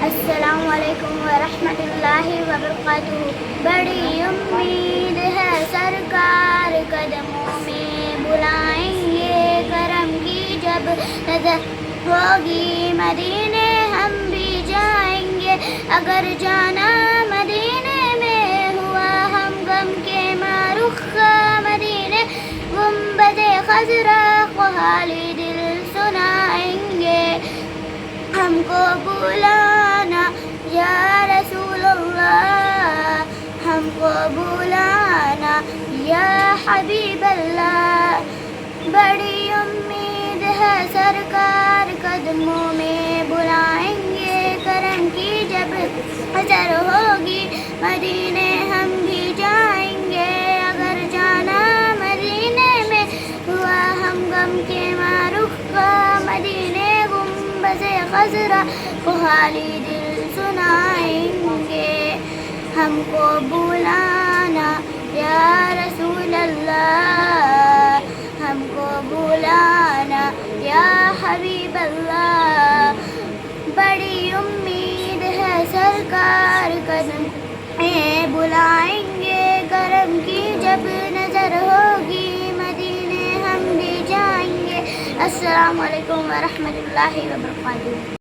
السلام علیکم ورحمۃ اللہ وبرکاتہ۔ بڑی امید ہے سرکار قدموں میں بلائیں گے، کرم کی جب نظر ہوگی مدینے ہم بھی جائیں گے۔ اگر جانا مدینے میں ہوا ہم غم کے معروف مدینے، گنبد خضرا کو حالی دل سنائیں گے۔ ہم کو بلانا یا رسول اللہ، ہم کو بلانا یا حبیب اللہ۔ بڑی امید ہے سرکار قدموں میں بلائیں گے، کرم کی جب نظر ہوگی مدینے ہم بھی جائیں گے۔ اگر جانا مدینے میں ہوا ہم غم کے معروف کا مدینے، گنبد خضرا کو حالی دل سنائیں گے۔ ہم کو بلانا یا رسول اللہ، ہم کو بلانا یا حبیب اللہ۔ بڑی امید ہے سرکار قدم میں بلائیں گے، کرم کی جب نظر ہوگی مدینے ہم بھی جائیں گے۔ السلام علیکم ورحمۃ اللہ وبرکاتہ۔